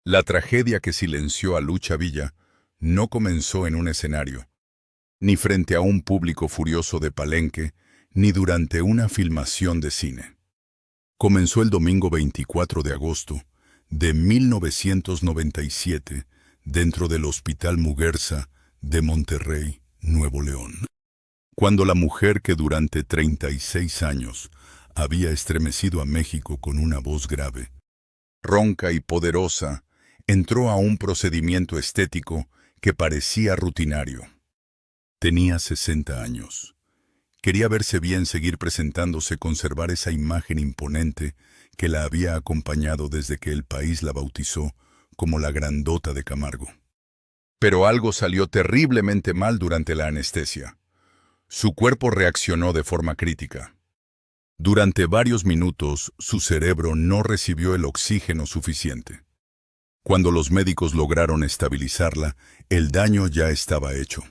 La tragedia que silenció a Lucha Villa no comenzó en un escenario, ni frente a un público furioso de Palenque, ni durante una filmación de cine. Comenzó el domingo 24 de agosto de 1997 dentro del Hospital Muguerza de Monterrey, Nuevo León. Cuando la mujer que durante 36 años había estremecido a México con una voz grave, ronca y poderosa, entró a un procedimiento estético que parecía rutinario. Tenía 60 años. Quería verse bien, seguir presentándose, conservar esa imagen imponente que la había acompañado desde que el país la bautizó como la Grandota de Camargo. Pero algo salió terriblemente mal durante la anestesia. Su cuerpo reaccionó de forma crítica. Durante varios minutos, su cerebro no recibió el oxígeno suficiente. Cuando los médicos lograron estabilizarla, el daño ya estaba hecho.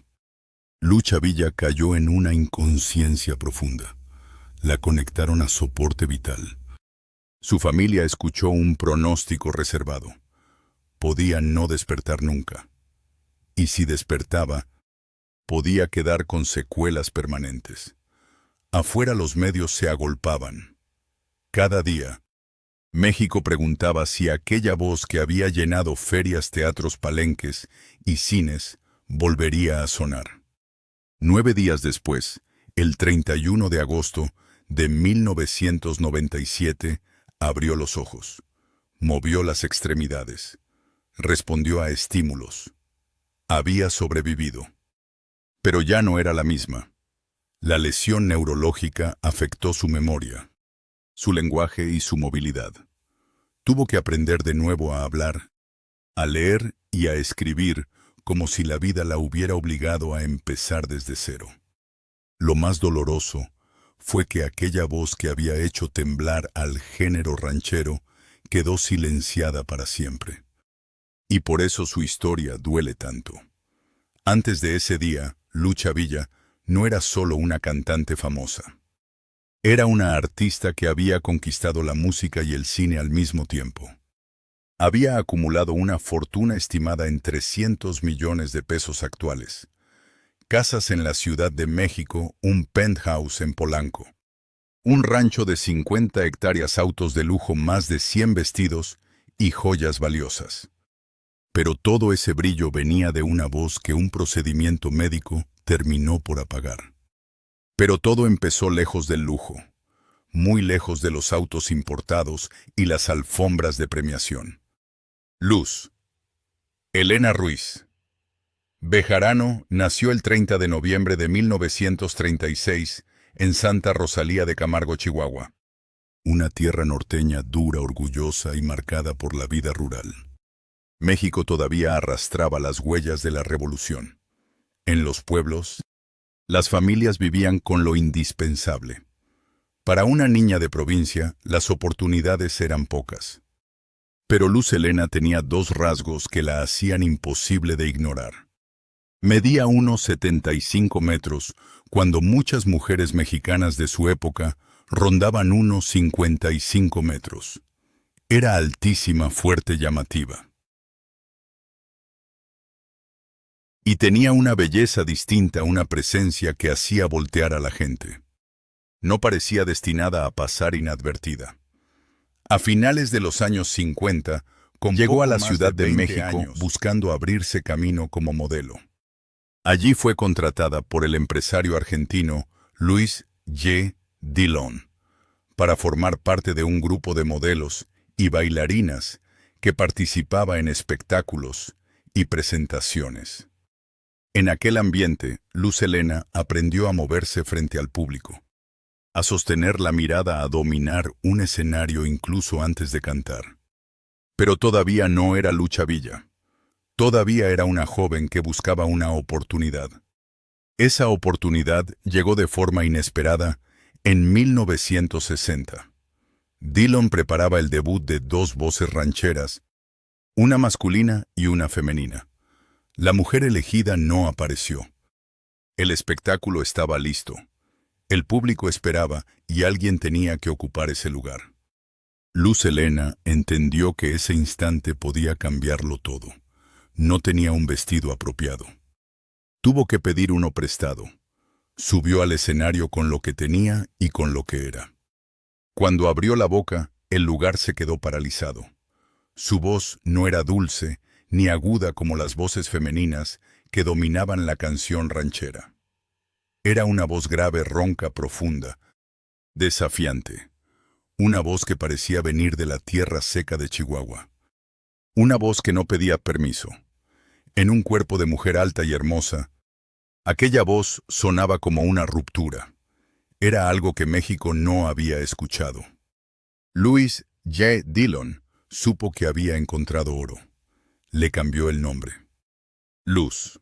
Lucha Villa cayó en una inconsciencia profunda. La conectaron a soporte vital. Su familia escuchó un pronóstico reservado. Podía no despertar nunca. Y si despertaba, podía quedar con secuelas permanentes. Afuera los medios se agolpaban. Cada día, México preguntaba si aquella voz que había llenado ferias, teatros, palenques y cines volvería a sonar. 9 días después, el 31 de agosto de 1997, abrió los ojos, movió las extremidades, respondió a estímulos. Había sobrevivido. Pero ya no era la misma. La lesión neurológica afectó su memoria, su lenguaje y su movilidad. Tuvo que aprender de nuevo a hablar, a leer y a escribir como si la vida la hubiera obligado a empezar desde cero. Lo más doloroso fue que aquella voz que había hecho temblar al género ranchero quedó silenciada para siempre. Y por eso su historia duele tanto. Antes de ese día, Lucha Villa no era solo una cantante famosa. Era una artista que había conquistado la música y el cine al mismo tiempo. Había acumulado una fortuna estimada en 300 millones de pesos actuales. Casas en la Ciudad de México, un penthouse en Polanco. Un rancho de 50 hectáreas, autos de lujo, más de 100 vestidos y joyas valiosas. Pero todo ese brillo venía de una voz que un procedimiento médico terminó por apagar. Pero todo empezó lejos del lujo, muy lejos de los autos importados y las alfombras de premiación. Luz. Elena Ruiz. Bejarano nació el 30 de noviembre de 1936 en Santa Rosalía de Camargo, Chihuahua. Una tierra norteña dura, orgullosa y marcada por la vida rural. México todavía arrastraba las huellas de la revolución. En los pueblos, las familias vivían con lo indispensable. Para una niña de provincia, las oportunidades eran pocas. Pero Luz Helena tenía dos rasgos que la hacían imposible de ignorar. Medía unos 75 metros, cuando muchas mujeres mexicanas de su época rondaban unos 55 metros. Era altísima, fuerte, llamativa. Y tenía una belleza distinta, una presencia que hacía voltear a la gente. No parecía destinada a pasar inadvertida. A finales de los años 50, llegó a la Ciudad de México buscando abrirse camino como modelo. Allí fue contratada por el empresario argentino Luis J. Dillon para formar parte de un grupo de modelos y bailarinas que participaba en espectáculos y presentaciones. En aquel ambiente, Luz Helena aprendió a moverse frente al público, a sostener la mirada, a dominar un escenario incluso antes de cantar. Pero todavía no era Lucha Villa. Todavía era una joven que buscaba una oportunidad. Esa oportunidad llegó de forma inesperada en 1960. Dillon preparaba el debut de dos voces rancheras, una masculina y una femenina. La mujer elegida no apareció. El espectáculo estaba listo. El público esperaba y alguien tenía que ocupar ese lugar. Luz Helena entendió que ese instante podía cambiarlo todo. No tenía un vestido apropiado. Tuvo que pedir uno prestado. Subió al escenario con lo que tenía y con lo que era. Cuando abrió la boca, el lugar se quedó paralizado. Su voz no era dulce ni aguda como las voces femeninas que dominaban la canción ranchera. Era una voz grave, ronca, profunda, desafiante. Una voz que parecía venir de la tierra seca de Chihuahua. Una voz que no pedía permiso. En un cuerpo de mujer alta y hermosa, aquella voz sonaba como una ruptura. Era algo que México no había escuchado. Louis J. Dillon supo que había encontrado oro. Le cambió el nombre. Luz.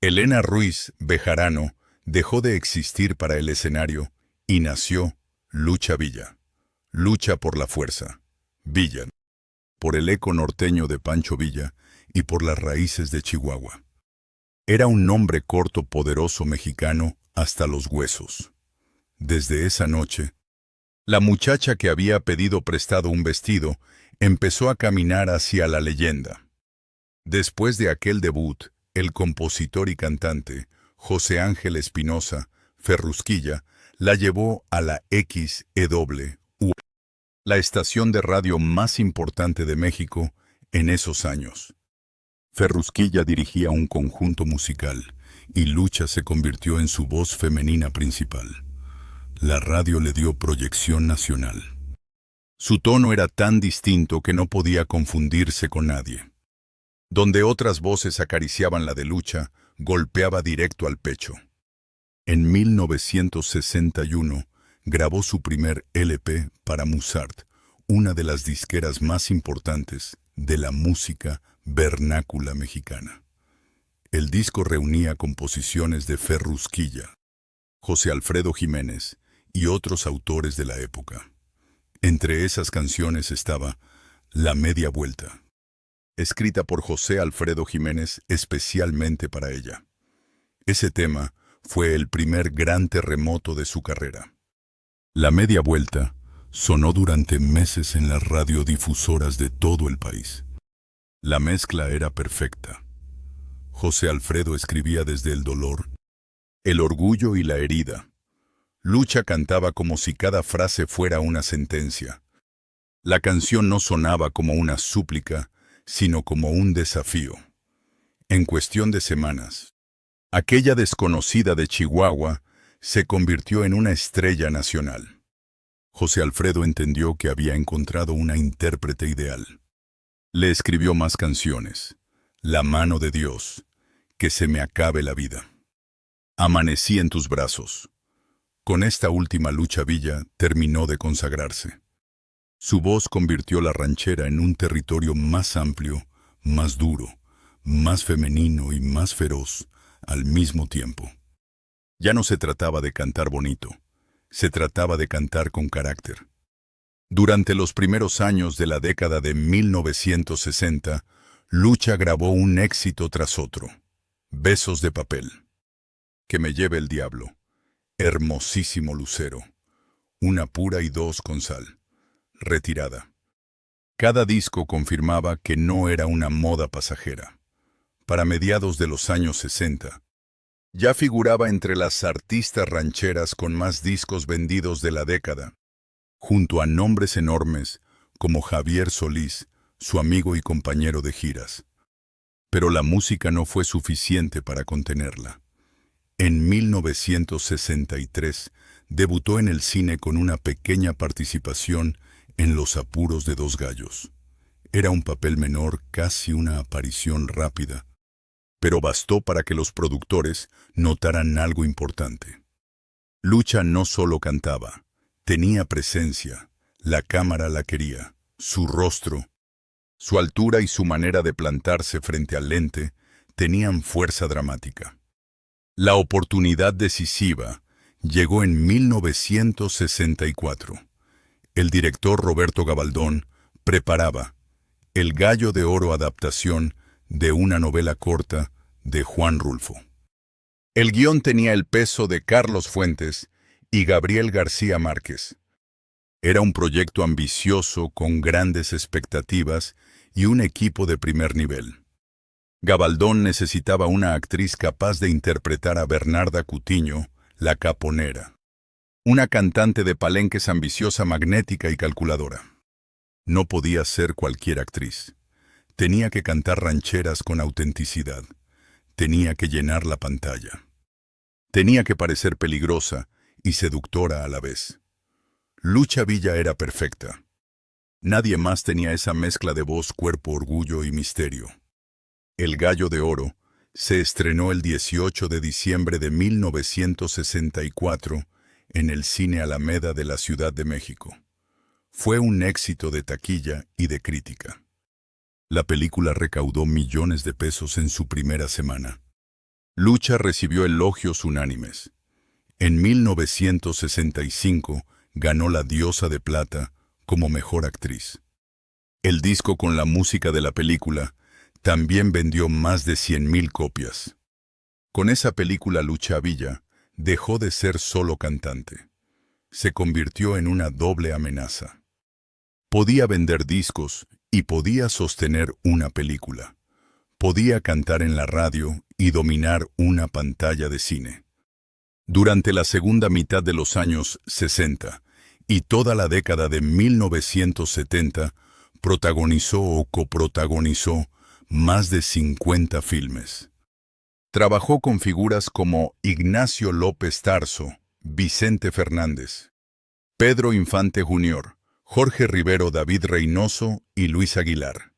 Elena Ruiz Bejarano dejó de existir para el escenario y nació Lucha Villa. Lucha por la fuerza. Villa. Por el eco norteño de Pancho Villa y por las raíces de Chihuahua. Era un nombre corto, poderoso, mexicano, hasta los huesos. Desde esa noche, la muchacha que había pedido prestado un vestido empezó a caminar hacia la leyenda. Después de aquel debut, el compositor y cantante José Ángel Espinosa Ferrusquilla la llevó a la XEW, la estación de radio más importante de México en esos años. Ferrusquilla dirigía un conjunto musical y Lucha se convirtió en su voz femenina principal. La radio le dio proyección nacional. Su tono era tan distinto que no podía confundirse con nadie. Donde otras voces acariciaban la de Lucha, golpeaba directo al pecho. En 1961 grabó su primer LP para Musart, una de las disqueras más importantes de la música vernácula mexicana. El disco reunía composiciones de Ferrusquilla, José Alfredo Jiménez y otros autores de la época. Entre esas canciones estaba La Media Vuelta, escrita por José Alfredo Jiménez especialmente para ella. Ese tema fue el primer gran terremoto de su carrera. La Media Vuelta sonó durante meses en las radiodifusoras de todo el país. La mezcla era perfecta. José Alfredo escribía desde el dolor, el orgullo y la herida. Lucha cantaba como si cada frase fuera una sentencia. La canción no sonaba como una súplica, sino como un desafío. En cuestión de semanas, aquella desconocida de Chihuahua se convirtió en una estrella nacional. José Alfredo entendió que había encontrado una intérprete ideal. Le escribió más canciones. La mano de Dios, Que se me acabe la vida. Amanecí en tus brazos. Con esta última Lucha Villa terminó de consagrarse. Su voz convirtió la ranchera en un territorio más amplio, más duro, más femenino y más feroz al mismo tiempo. Ya no se trataba de cantar bonito, se trataba de cantar con carácter. Durante los primeros años de la década de 1960, Lucha grabó un éxito tras otro. Besos de papel. Que me lleve el diablo. Hermosísimo lucero. Una pura y dos con sal. Retirada. Cada disco confirmaba que no era una moda pasajera. Para mediados de los años 60, ya figuraba entre las artistas rancheras con más discos vendidos de la década, junto a nombres enormes como Javier Solís, su amigo y compañero de giras. Pero la música no fue suficiente para contenerla. En 1963 debutó en el cine con una pequeña participación en Los apuros de dos gallos. Era un papel menor, casi una aparición rápida, pero bastó para que los productores notaran algo importante. Lucha no solo cantaba, tenía presencia, la cámara la quería, su rostro, su altura y su manera de plantarse frente al lente tenían fuerza dramática. La oportunidad decisiva llegó en 1964. El director Roberto Gabaldón preparaba El Gallo de Oro adaptación de una novela corta de Juan Rulfo. El guión tenía el peso de Carlos Fuentes y Gabriel García Márquez. Era un proyecto ambicioso, con grandes expectativas y un equipo de primer nivel. Gabaldón necesitaba una actriz capaz de interpretar a Bernarda Cutiño, la caponera. Una cantante de palenques ambiciosa, magnética y calculadora. No podía ser cualquier actriz. Tenía que cantar rancheras con autenticidad. Tenía que llenar la pantalla. Tenía que parecer peligrosa y seductora a la vez. Lucha Villa era perfecta. Nadie más tenía esa mezcla de voz, cuerpo, orgullo y misterio. El Gallo de Oro se estrenó el 18 de diciembre de 1964 en el Cine Alameda de la Ciudad de México. Fue un éxito de taquilla y de crítica. La película recaudó millones de pesos en su primera semana. Lucha recibió elogios unánimes. En 1965 ganó la Diosa de Plata como mejor actriz. El disco con la música de la película también vendió más de 100,000 copias. Con esa película Lucha Villa dejó de ser solo cantante. Se convirtió en una doble amenaza. Podía vender discos y podía sostener una película. Podía cantar en la radio y dominar una pantalla de cine. Durante la segunda mitad de los años 60 y toda la década de 1970, protagonizó o coprotagonizó más de 50 filmes. Trabajó con figuras como Ignacio López Tarso, Vicente Fernández, Pedro Infante Jr., Jorge Rivero, David Reynoso y Luis Aguilar.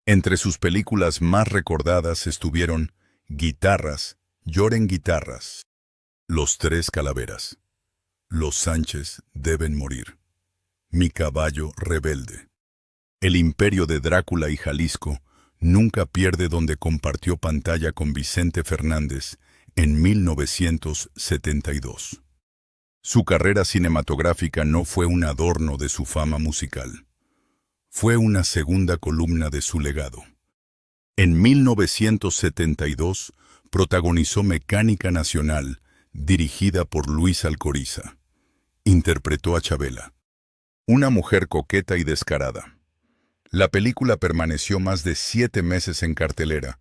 Entre sus películas más recordadas estuvieron Guitarras, Lloren Guitarras, Los Tres Calaveras, Los Sánchez deben morir, Mi caballo rebelde. El imperio de Drácula y Jalisco nunca pierde, donde compartió pantalla con Vicente Fernández en 1972. Su carrera cinematográfica no fue un adorno de su fama musical. Fue una segunda columna de su legado. En 1972 protagonizó Mecánica Nacional, dirigida por Luis Alcoriza. Interpretó a Chabela, una mujer coqueta y descarada. La película permaneció más de 7 meses en cartelera,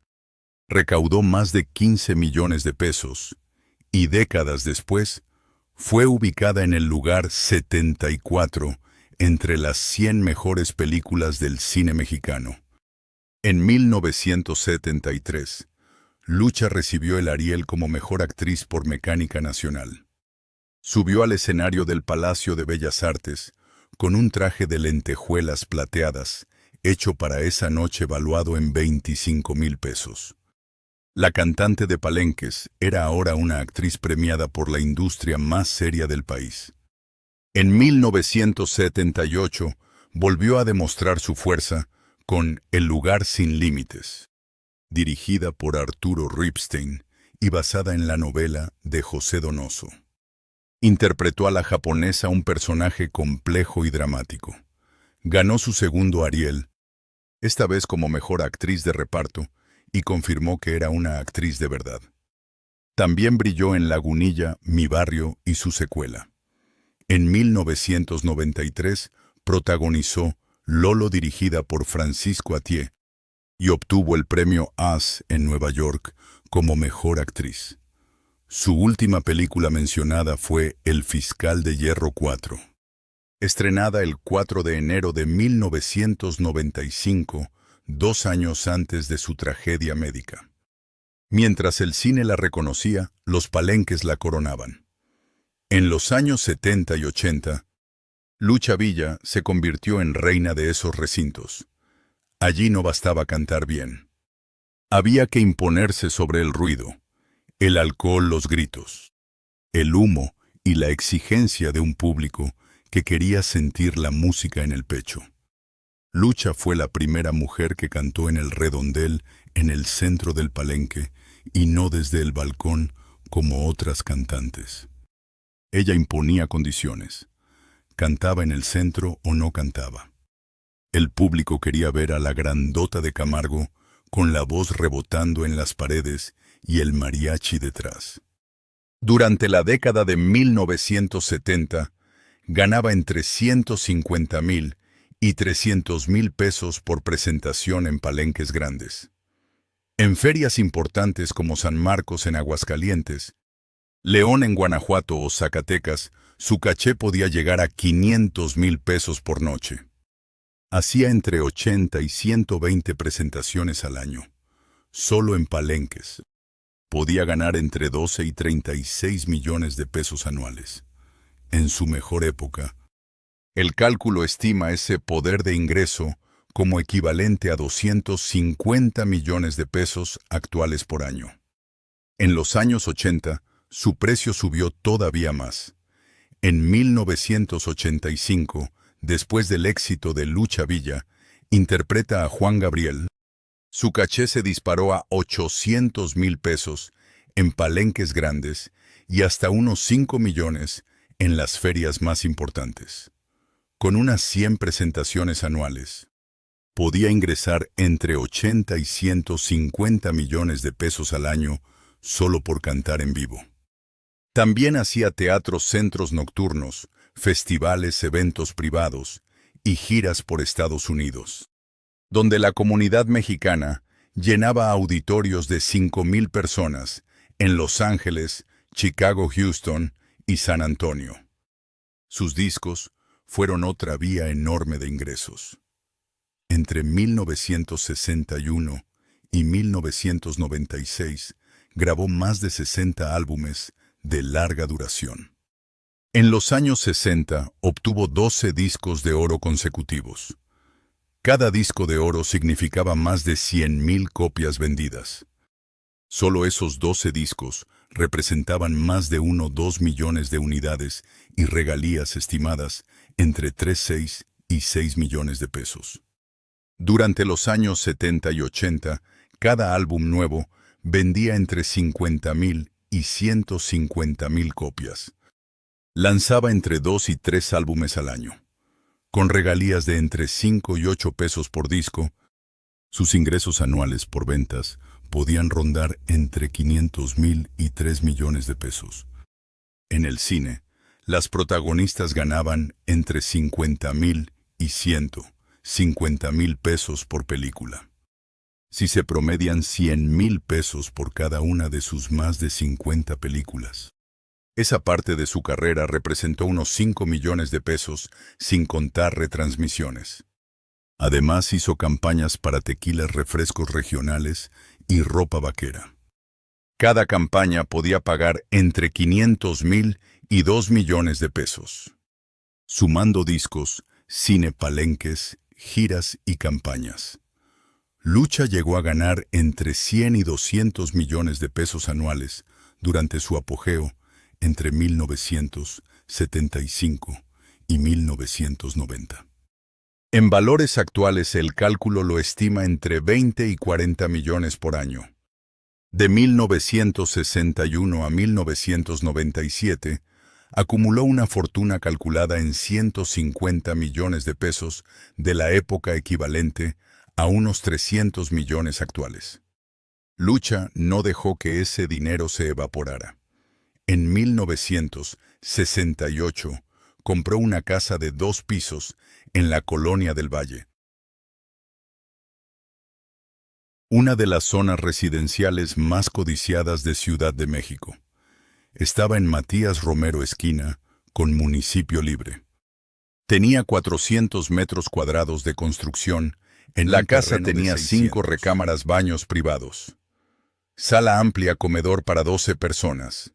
recaudó más de 15 millones de pesos y décadas después fue ubicada en el lugar 74 entre las 100 mejores películas del cine mexicano. En 1973, Lucha recibió el Ariel como mejor actriz por Mecánica Nacional. Subió al escenario del Palacio de Bellas Artes con un traje de lentejuelas plateadas, hecho para esa noche, valuado en 25,000 pesos. La cantante de palenques era ahora una actriz premiada por la industria más seria del país. En 1978 volvió a demostrar su fuerza con El lugar sin límites, dirigida por Arturo Ripstein y basada en la novela de José Donoso. Interpretó a la japonesa, un personaje complejo y dramático. Ganó su segundo Ariel, esta vez como mejor actriz de reparto, y confirmó que era una actriz de verdad. También brilló en Lagunilla, Mi barrio y su secuela. En 1993 protagonizó Lolo, dirigida por Francisco Atié, y obtuvo el premio AS en Nueva York como mejor actriz. Su última película mencionada fue El fiscal de hierro 4. Estrenada el 4 de enero de 1995, 2 años antes de su tragedia médica. Mientras el cine la reconocía, los palenques la coronaban. En los años 70 y 80, Lucha Villa se convirtió en reina de esos recintos. Allí no bastaba cantar bien. Había que imponerse sobre el ruido, el alcohol, los gritos, el humo y la exigencia de un público que quería sentir la música en el pecho. Lucha fue la primera mujer que cantó en el redondel en el centro del palenque y no desde el balcón como otras cantantes. Ella imponía condiciones. Cantaba en el centro o no cantaba. El público quería ver a la grandota de Camargo con la voz rebotando en las paredes y el mariachi detrás. Durante la década de 1970, ganaba entre 150,000 y 300,000 pesos por presentación en palenques grandes. En ferias importantes como San Marcos en Aguascalientes, León en Guanajuato o Zacatecas, su caché podía llegar a 500,000 pesos por noche. Hacía entre 80 y 120 presentaciones al año, solo en palenques. Podía ganar entre 12 y 36 millones de pesos anuales. En su mejor época, el cálculo estima ese poder de ingreso como equivalente a 250 millones de pesos actuales por año. En los años 80, su precio subió todavía más. En 1985, después del éxito de Lucha Villa, interpreta a Juan Gabriel. Su caché se disparó a 800,000 pesos en palenques grandes y hasta unos 5 millones en las ferias más importantes. Con unas 100 presentaciones anuales, podía ingresar entre 80 y 150 millones de pesos al año solo por cantar en vivo. También hacía teatros, centros nocturnos, festivales, eventos privados y giras por Estados Unidos, donde la comunidad mexicana llenaba auditorios de 5,000 personas en Los Ángeles, Chicago, Houston y San Antonio. Sus discos fueron otra vía enorme de ingresos. Entre 1961 y 1996 grabó más de 60 álbumes de larga duración. En los años 60 obtuvo 12 discos de oro consecutivos. Cada disco de oro significaba más de 100,000 copias vendidas. Solo esos 12 discos representaban más de 2 millones de unidades y regalías estimadas entre 3,6 y 6 millones de pesos. Durante los años 70 y 80, cada álbum nuevo vendía entre 50,000 y 150,000 copias. Lanzaba entre 2 y 3 álbumes al año. Con regalías de entre 5 y 8 pesos por disco, sus ingresos anuales por ventas podían rondar entre 500,000 y 3 millones de pesos. En el cine, las protagonistas ganaban entre 50,000 y 150,000 pesos por película. Si se promedian 100,000 pesos por cada una de sus más de 50 películas. Esa parte de su carrera representó unos 5 millones de pesos, sin contar retransmisiones. Además hizo campañas para tequilas, refrescos regionales y ropa vaquera. Cada campaña podía pagar entre 500,000 y 2 millones de pesos. Sumando discos, cine, palenques, giras y campañas. Lucha llegó a ganar entre 100 y 200 millones de pesos anuales durante su apogeo entre 1975 y 1990. En valores actuales el cálculo lo estima entre 20 y 40 millones por año. De 1961 a 1997, acumuló una fortuna calculada en 150 millones de pesos de la época equivalente a unos 300 millones actuales. Lucha no dejó que ese dinero se evaporara. En 1968 compró una casa de 2 pisos en la Colonia del Valle, una de las zonas residenciales más codiciadas de Ciudad de México. Estaba en Matías Romero esquina, con Municipio Libre. Tenía 400 metros cuadrados de construcción. En la casa tenía 5 recámaras, baños privados, sala amplia, comedor para 12 personas,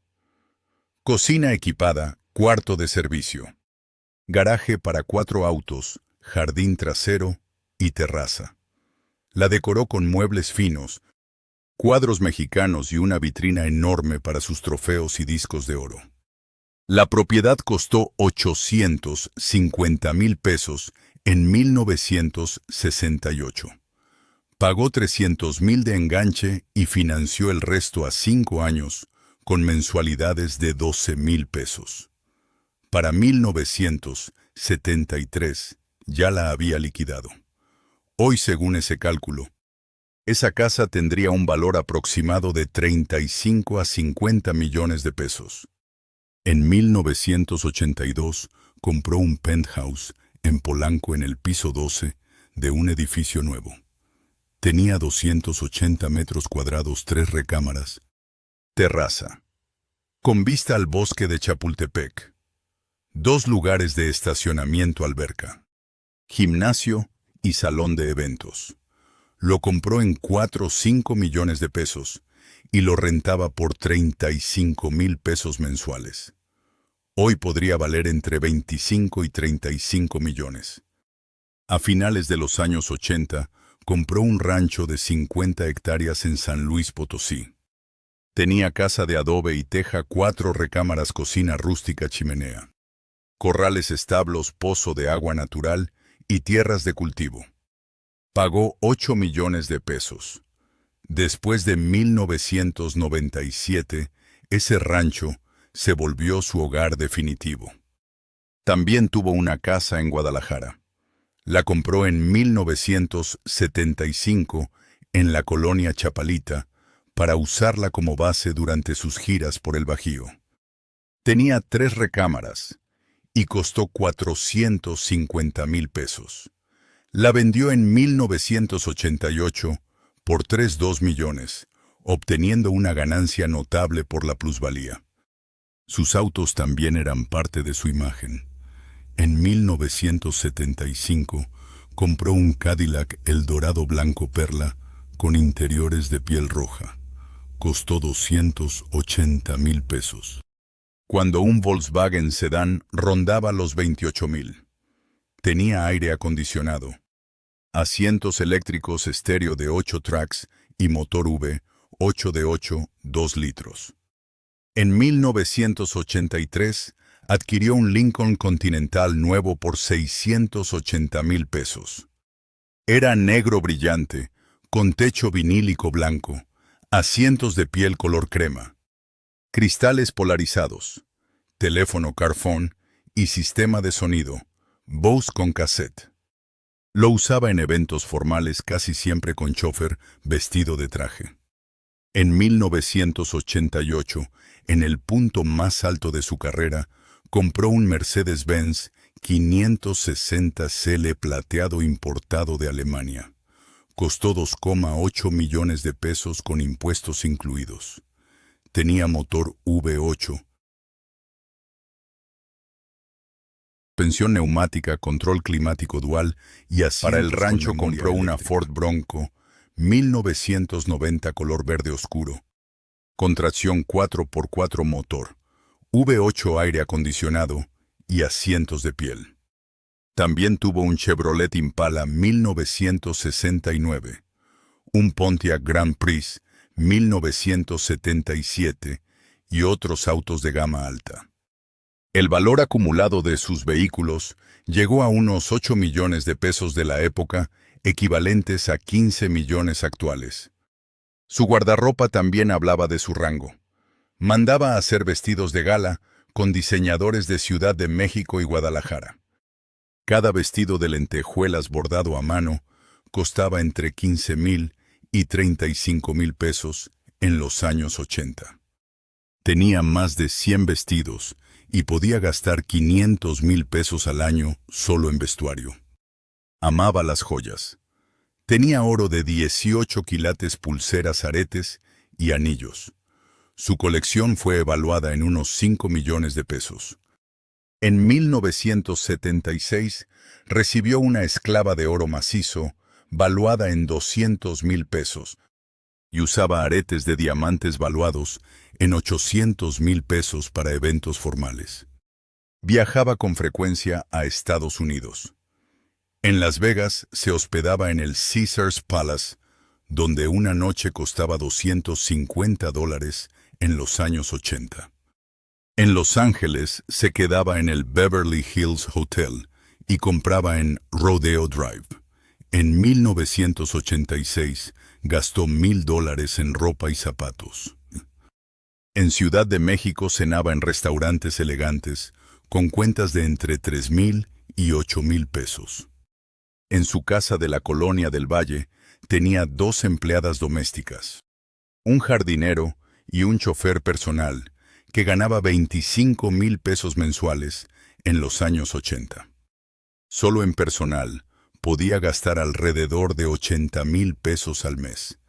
cocina equipada, cuarto de servicio, garaje para 4 autos, jardín trasero y terraza. La decoró con muebles finos, cuadros mexicanos y una vitrina enorme para sus trofeos y discos de oro. La propiedad costó 850,000 pesos en 1968. Pagó 300,000 de enganche y financió el resto a 5 años con mensualidades de 12,000 pesos. Para 1973 ya la había liquidado. Hoy, según ese cálculo, esa casa tendría un valor aproximado de 35 a 50 millones de pesos. En 1982 compró un penthouse en Polanco en el piso 12 de un edificio nuevo. Tenía 280 metros cuadrados, 3 recámaras, terraza, con vista al bosque de Chapultepec, 2 lugares de estacionamiento, alberca, gimnasio y salón de eventos. Lo compró en 4 o 5 millones de pesos y lo rentaba por 35,000 pesos mensuales. Hoy podría valer entre 25 y 35 millones. A finales de los años 80, compró un rancho de 50 hectáreas en San Luis Potosí. Tenía casa de adobe y teja, 4 recámaras, cocina rústica, chimenea, corrales, establos, pozo de agua natural y tierras de cultivo. Pagó 8 millones de pesos. Después de 1997, ese rancho se volvió su hogar definitivo. También tuvo una casa en Guadalajara. La compró en 1975 en la colonia Chapalita para usarla como base durante sus giras por el Bajío. Tenía 3 recámaras y costó 450,000 pesos. La vendió en 1988 por 3,2 millones, obteniendo una ganancia notable por la plusvalía. Sus autos también eran parte de su imagen. En 1975 compró un Cadillac Eldorado blanco perla con interiores de piel roja. Costó 280,000 pesos. Cuando un Volkswagen sedán rondaba los 28,000. Tenía aire acondicionado, asientos eléctricos, estéreo de 8 tracks y motor V8 de 8, 2 litros. En 1983 adquirió un Lincoln Continental nuevo por 680,000 pesos. Era negro brillante, con techo vinílico blanco, asientos de piel color crema, cristales polarizados, teléfono Carphone y sistema de sonido Bose con cassette. Lo usaba en eventos formales, casi siempre con chofer vestido de traje. En 1988, en el punto más alto de su carrera, compró un Mercedes-Benz 560 SL plateado importado de Alemania. Costó 2,8 millones de pesos con impuestos incluidos. Tenía motor V8, suspensión neumática, control climático dual y asientos. Para el rancho compró una Ford Bronco 1990 color verde oscuro, con tracción 4x4 motor, V8 aire acondicionado y asientos de piel. También tuvo un Chevrolet Impala 1969, un Pontiac Grand Prix 1977 y otros autos de gama alta. El valor acumulado de sus vehículos llegó a unos 8 millones de pesos de la época, equivalentes a 15 millones actuales. Su guardarropa también hablaba de su rango. Mandaba a hacer vestidos de gala con diseñadores de Ciudad de México y Guadalajara. Cada vestido de lentejuelas bordado a mano costaba entre 15,000 y 35,000 pesos en los años 80. Tenía más de 100 vestidos y podía gastar 500,000 pesos al año solo en vestuario. Amaba las joyas. Tenía oro de 18 quilates, pulseras, aretes y anillos. Su colección fue evaluada en unos 5 millones de pesos. En 1976 recibió una esclava de oro macizo, valuada en 200,000 pesos, y usaba aretes de diamantes valuados en 800,000 pesos para eventos formales. Viajaba con frecuencia a Estados Unidos. En Las Vegas se hospedaba en el Caesars Palace, donde una noche costaba $250 en los años 80. En Los Ángeles se quedaba en el Beverly Hills Hotel y compraba en Rodeo Drive. En 1986 gastó $1,000 en ropa y zapatos. En Ciudad de México cenaba en restaurantes elegantes con cuentas de entre 3,000 y 8,000 pesos. En su casa de la Colonia del Valle tenía 2 empleadas domésticas, un jardinero y un chofer personal que ganaba 25,000 pesos mensuales en los años 80. Solo en personal podía gastar alrededor de 80,000 pesos al mes.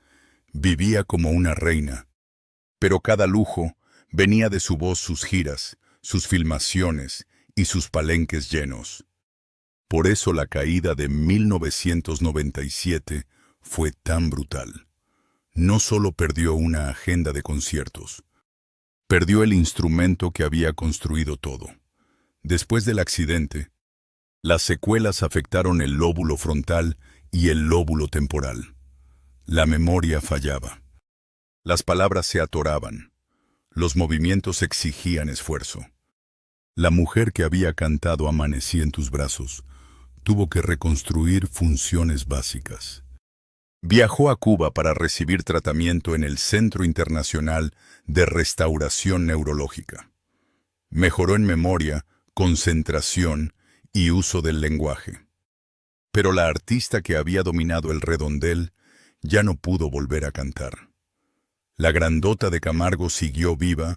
Vivía como una reina, pero cada lujo venía de su voz, sus giras, sus filmaciones y sus palenques llenos. Por eso la caída de 1997 fue tan brutal. No solo perdió una agenda de conciertos, perdió el instrumento que había construido todo. Después del accidente, las secuelas afectaron el lóbulo frontal y el lóbulo temporal. La memoria fallaba. Las palabras se atoraban. Los movimientos exigían esfuerzo. La mujer que había cantado Amanecí en tus brazos tuvo que reconstruir funciones básicas. Viajó a Cuba para recibir tratamiento en el Centro Internacional de Restauración Neurológica. Mejoró en memoria, concentración y uso del lenguaje. Pero la artista que había dominado el redondel ya no pudo volver a cantar. La grandota de Camargo siguió viva,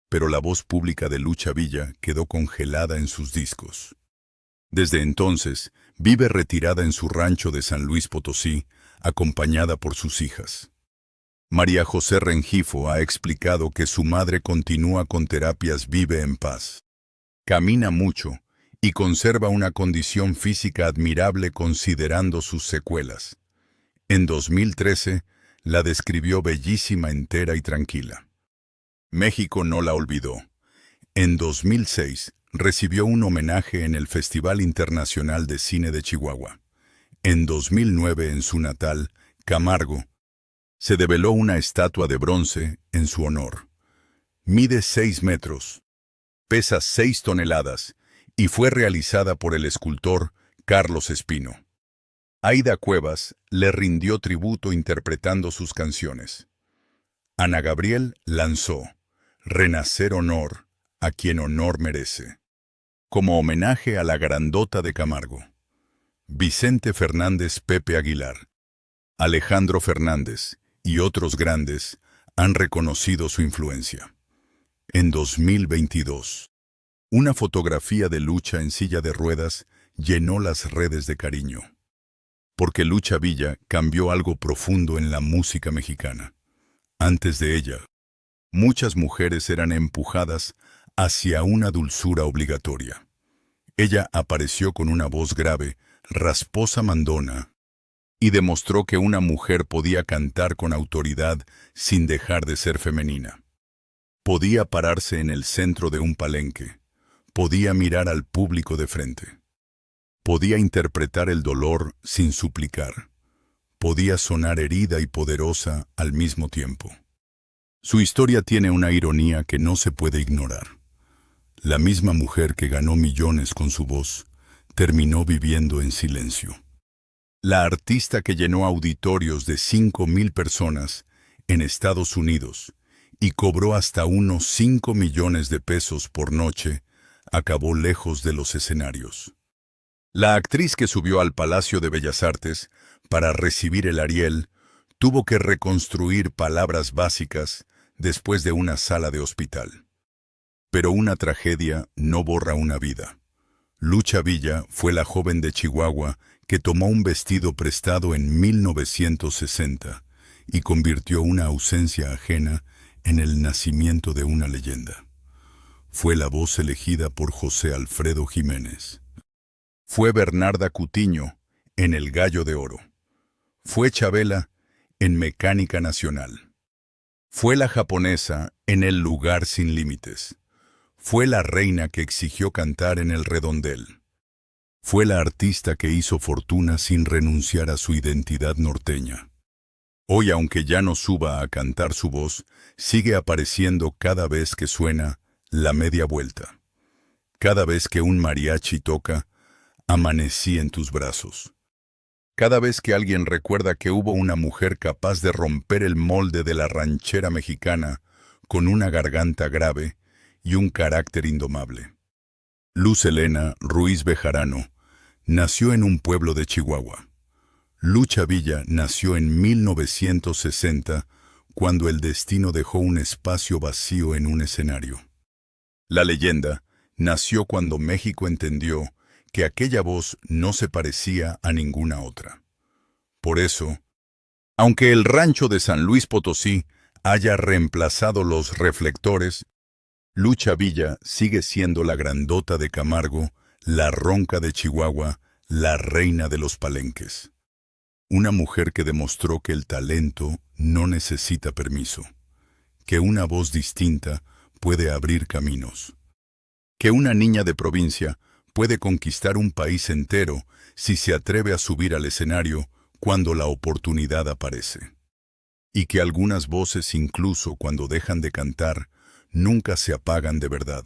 pero la voz pública de Lucha Villa quedó congelada en sus discos. Desde entonces, vive retirada en su rancho de San Luis Potosí, acompañada por sus hijas. María José Rengifo ha explicado que su madre continúa con terapias, vive en paz. Camina mucho y conserva una condición física admirable considerando sus secuelas. En 2013, la describió bellísima, entera y tranquila. México no la olvidó. En 2006, recibió un homenaje en el Festival Internacional de Cine de Chihuahua. En 2009, en su natal, Camargo, se develó una estatua de bronce en su honor. Mide 6 metros, pesa 6 toneladas y fue realizada por el escultor Carlos Espino. Aida Cuevas le rindió tributo interpretando sus canciones. Ana Gabriel lanzó Renacer Honor a quien honor merece, como homenaje a la grandota de Camargo. Vicente Fernández, Pepe Aguilar, Alejandro Fernández y otros grandes han reconocido su influencia. En 2022, una fotografía de Lucha en silla de ruedas llenó las redes de cariño. Porque Lucha Villa cambió algo profundo en la música mexicana. Antes de ella, muchas mujeres eran empujadas hacia una dulzura obligatoria. Ella apareció con una voz grave, rasposa, mandona, y demostró que una mujer podía cantar con autoridad sin dejar de ser femenina. Podía pararse en el centro de un palenque, podía mirar al público de frente. Podía interpretar el dolor sin suplicar. Podía sonar herida y poderosa al mismo tiempo. Su historia tiene una ironía que no se puede ignorar. La misma mujer que ganó millones con su voz, terminó viviendo en silencio. La artista que llenó auditorios de 5,000 personas en Estados Unidos y cobró hasta unos 5 millones de pesos por noche, acabó lejos de los escenarios. La actriz que subió al Palacio de Bellas Artes para recibir el Ariel tuvo que reconstruir palabras básicas después de una sala de hospital. Pero una tragedia no borra una vida. Lucha Villa fue la joven de Chihuahua que tomó un vestido prestado en 1960 y convirtió una ausencia ajena en el nacimiento de una leyenda. Fue la voz elegida por José Alfredo Jiménez. Fue Bernarda Cutiño en El Gallo de Oro. Fue Chabela en Mecánica Nacional. Fue la japonesa en El Lugar Sin Límites. Fue la reina que exigió cantar en El Redondel. Fue la artista que hizo fortuna sin renunciar a su identidad norteña. Hoy, aunque ya no suba a cantar su voz, sigue apareciendo cada vez que suena La Media Vuelta. Cada vez que un mariachi toca Amanecí en tus brazos. Cada vez que alguien recuerda que hubo una mujer capaz de romper el molde de la ranchera mexicana con una garganta grave y un carácter indomable. Luz Helena Ruiz Bejarano nació en un pueblo de Chihuahua. Lucha Villa nació en 1960, cuando el destino dejó un espacio vacío en un escenario. La leyenda nació cuando México entendió que aquella voz no se parecía a ninguna otra. Por eso, aunque el rancho de San Luis Potosí haya reemplazado los reflectores, Lucha Villa sigue siendo la grandota de Camargo, la ronca de Chihuahua, la reina de los palenques. Una mujer que demostró que el talento no necesita permiso, que una voz distinta puede abrir caminos, que una niña de provincia puede conquistar un país entero si se atreve a subir al escenario cuando la oportunidad aparece. Y que algunas voces, incluso cuando dejan de cantar, nunca se apagan de verdad.